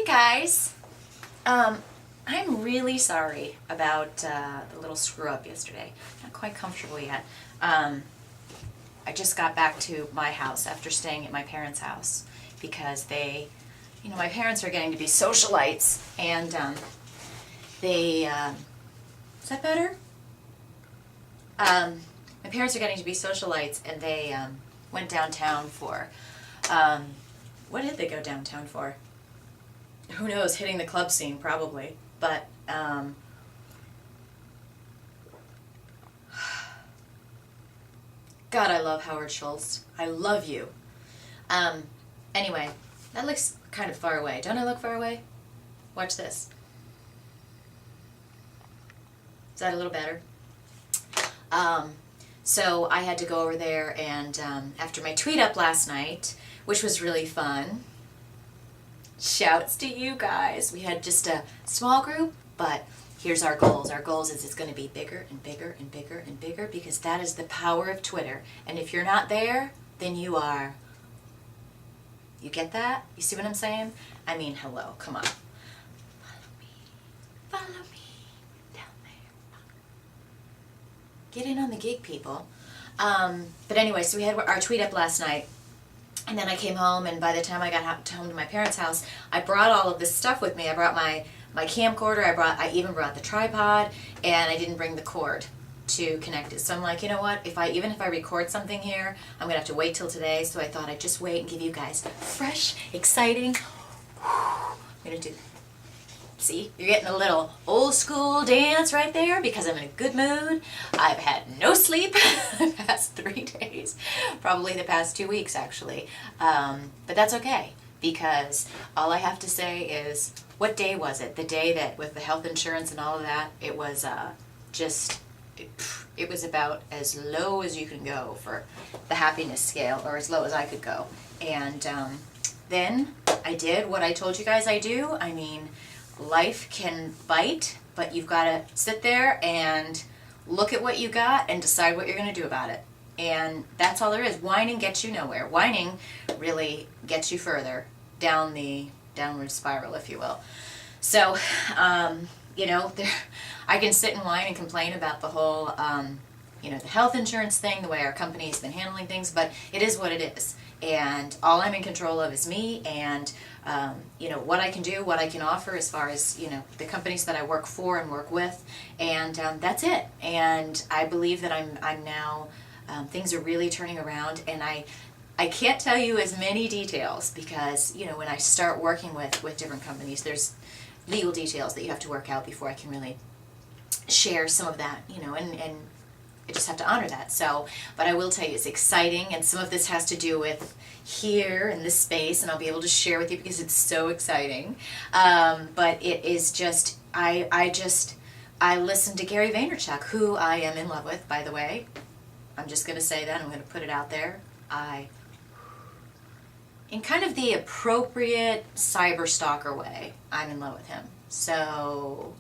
Hey guys, I'm really sorry about the little screw up yesterday. Not quite comfortable yet. I just got back to my house after staying at my parents' house because my parents are getting to be socialites, and is that better? My parents are getting to be socialites, and they went downtown for, what did they go downtown for? Who knows, hitting the club scene probably, but God, I love Howard Schultz. I love you. Anyway, that looks kind of far away. Don't I look far away? Watch this. Is that a little better? So I had to go over there, and after my tweet up last night, which was really fun, shouts to you guys. We had just a small group, but here's our goals. Our goals is it's going to be bigger and bigger and bigger and bigger, because that is the power of Twitter. And if you're not there, then you are. You get that? You see what I'm saying? I mean, hello, come on. Follow me down there. Get in on the gig, people. But anyway, so we had our tweet up last night. And then I came home, and by the time I got home to my parents' house, I brought all of this stuff with me. I brought my camcorder, I even brought the tripod, and I didn't bring the cord to connect it. So I'm like, you know what, even if I record something here, I'm going to have to wait till today, so I thought I'd just wait and give you guys fresh, exciting, I'm going to do, see, you're getting a little old school dance right there because I'm in a good mood. I've had no sleep the past 3 days, probably the past 2 weeks actually, but that's okay, because all I have to say is, what day was it? The day that with the health insurance and all of that, it was it was about as low as you can go for the happiness scale, or as low as I could go. And then I did what I told you guys I do. I mean, life can bite, but you've got to sit there and look at what you got and decide what you're going to do about it. And that's all there is. Whining gets you nowhere. Whining really gets you further down the downward spiral, if you will. So, I can sit and whine and complain about the whole, the health insurance thing, the way our company's been handling things, but it is what it is. And all I'm in control of is me, and what I can do, what I can offer as far as, the companies that I work for and work with, and that's it. And I believe that I'm now, things are really turning around, and I can't tell you as many details because, when I start working with different companies, there's legal details that you have to work out before I can really share some of that, and I just have to honor that. So, but I will tell you, it's exciting, and some of this has to do with here in this space, and I'll be able to share with you because it's so exciting. But it is just, I listened to Gary Vaynerchuk, who I am in love with, by the way. I'm just going to say that. I'm going to put it out there. In kind of the appropriate cyber stalker way, I'm in love with him. So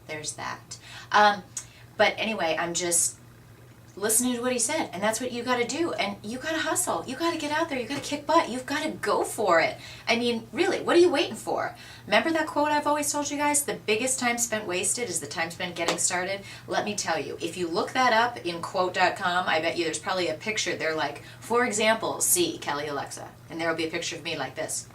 there's that. But anyway, I'm just listening to what he said, and that's what you got to do. And you got to hustle. You got to get out there. You got to kick butt. You've got to go for it. I mean, really, what are you waiting for? Remember that quote I've always told you guys? The biggest time spent wasted is the time spent getting started. Let me tell you, if you look that up in quote.com, I bet you there's probably a picture there like, for example, see Kelly Alexa, and there will be a picture of me like this,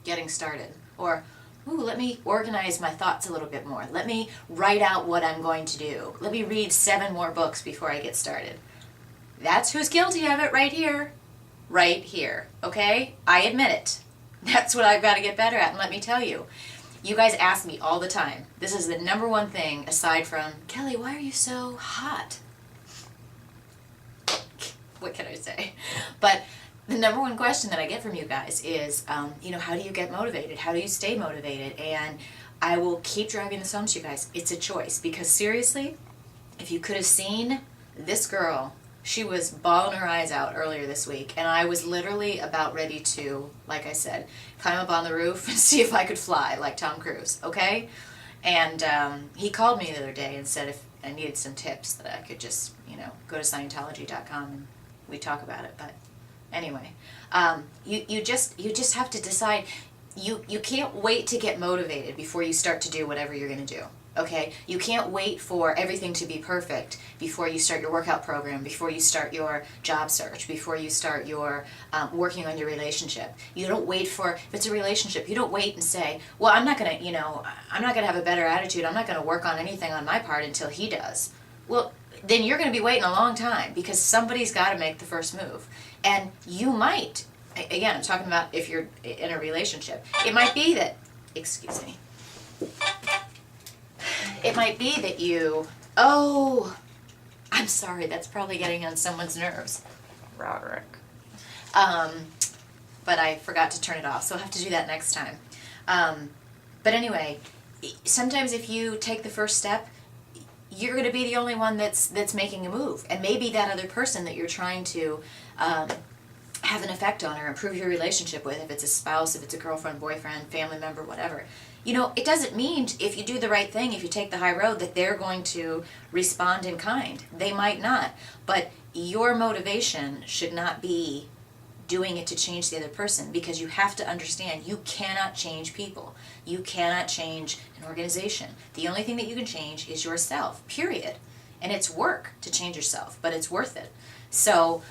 getting started. Or, ooh, let me organize my thoughts a little bit more. Let me write out what I'm going to do. Let me read 7 more books before I get started. That's who's guilty of it right here. Right here, okay? I admit it. That's what I've got to get better at, and let me tell you. You guys ask me all the time. This is the number one thing, aside from, Kelly, why are you so hot? What can I say? But the number one question that I get from you guys is, how do you get motivated? How do you stay motivated? And I will keep driving this home to you guys. It's a choice, because seriously, if you could have seen this girl, she was bawling her eyes out earlier this week, and I was literally about ready to, like I said, climb up on the roof and see if I could fly like Tom Cruise, okay? And he called me the other day and said if I needed some tips that I could just, go to Scientology.com and we talk about it. But anyway, you just have to decide. you can't wait to get motivated before you start to do whatever you're going to do. Okay? You can't wait for everything to be perfect before you start your workout program, before you start your job search, before you start your working on your relationship. You don't wait for, if it's a relationship, you don't wait and say, well, I'm not going to, I'm not going to have a better attitude. I'm not going to work on anything on my part until he does. Well, then you're going to be waiting a long time because somebody's got to make the first move. And you might, again, I'm talking about if you're in a relationship, it might be that, excuse me, it might be that oh, I'm sorry, that's probably getting on someone's nerves. Roderick. But I forgot to turn it off, so I'll have to do that next time. But anyway, sometimes if you take the first step, you're going to be the only one that's making a move. And maybe that other person that you're trying to have an effect on or improve your relationship with, if it's a spouse, if it's a girlfriend, boyfriend, family member, whatever, it doesn't mean if you do the right thing, if you take the high road, that they're going to respond in kind. They might not. But your motivation should not be doing it to change the other person, because you have to understand you cannot change people. You cannot change an organization. The only thing that you can change is yourself, period. And it's work to change yourself, but it's worth it. So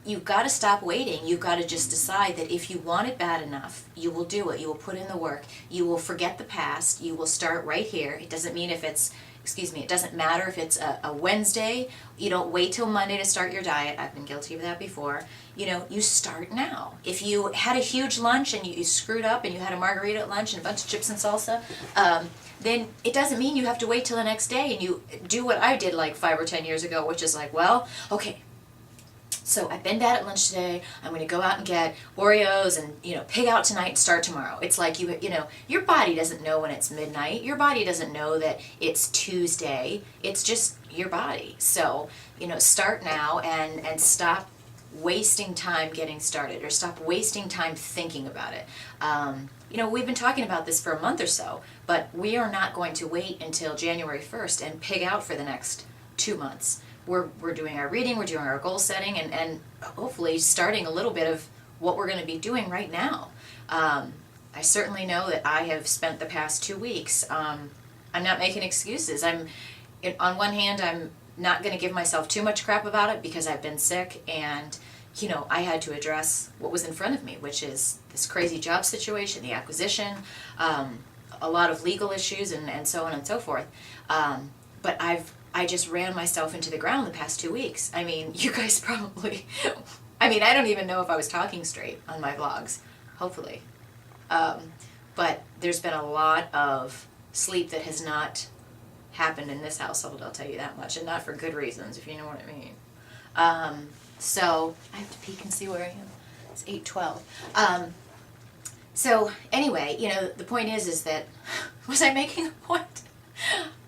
you've got to stop waiting. You've got to just decide that if you want it bad enough, you will do it. You will put in the work. You will forget the past. You will start right here. It doesn't mean if it's, it doesn't matter if it's a Wednesday. You don't wait till Monday to start your diet. I've been guilty of that before. You start now. If you had a huge lunch and you screwed up and you had a margarita at lunch and a bunch of chips and salsa, then it doesn't mean you have to wait till the next day and you do what I did like 5 or 10 years ago, which is like, well, okay, so I've been bad at lunch today. I'm going to go out and get Oreos and, pig out tonight and start tomorrow. It's like, your body doesn't know when it's midnight. Your body doesn't know that it's Tuesday. It's just your body. So, start now and stop wasting time getting started, or stop wasting time thinking about it. We've been talking about this for a month or so, but we are not going to wait until January 1st and pig out for the next 2 months. We're doing our reading, we're doing our goal setting, and hopefully starting a little bit of what we're going to be doing right now. I certainly know that I have spent the past 2 weeks, I'm not making excuses. On one hand, I'm not going to give myself too much crap about it because I've been sick, and I had to address what was in front of me, which is this crazy job situation, the acquisition, a lot of legal issues, and so on and so forth. But I just ran myself into the ground the past 2 weeks. You guys probably, I don't even know if I was talking straight on my vlogs, hopefully. But there's been a lot of sleep that has not happened in this household, I'll tell you that much, and not for good reasons, if you know what I mean. So I have to peek and see where I am. It's 8:12. So anyway, the point is that, was I making a point?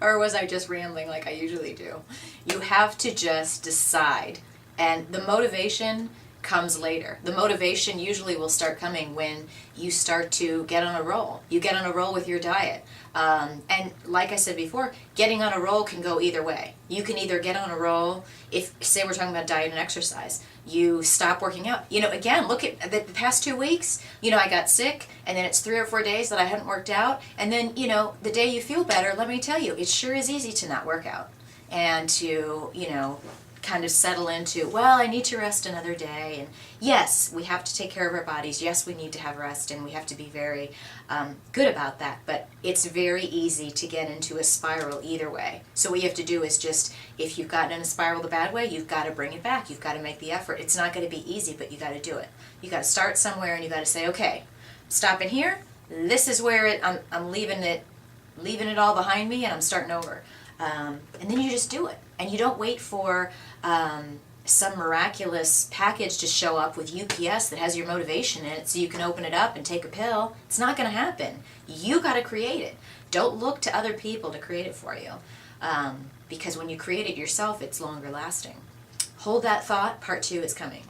Or was I just rambling like I usually do? You have to just decide, and the motivation comes later. The motivation usually will start coming when you start to get on a roll. You get on a roll with your diet. And like I said before, getting on a roll can go either way. You can either get on a roll, if, say we're talking about diet and exercise, you stop working out. Again, look at the past 2 weeks, I got sick, and then it's 3 or 4 days that I hadn't worked out, and then, the day you feel better, let me tell you, it sure is easy to not work out. And to, kind of settle into, well, I need to rest another day. And yes, we have to take care of our bodies. Yes, we need to have rest, and we have to be very good about that. But it's very easy to get into a spiral either way. So what you have to do is just, if you've gotten in a spiral the bad way, you've got to bring it back. You've got to make the effort. It's not going to be easy, but you got to do it. You got to start somewhere, and you got to say, okay, stopping here. This is where I'm leaving it all behind me, and I'm starting over. And then you just do it. And you don't wait for some miraculous package to show up with UPS that has your motivation in it so you can open it up and take a pill. It's not going to happen. You got to create it. Don't look to other people to create it for you. Because when you create it yourself, it's longer lasting. Hold that thought. Part 2 is coming.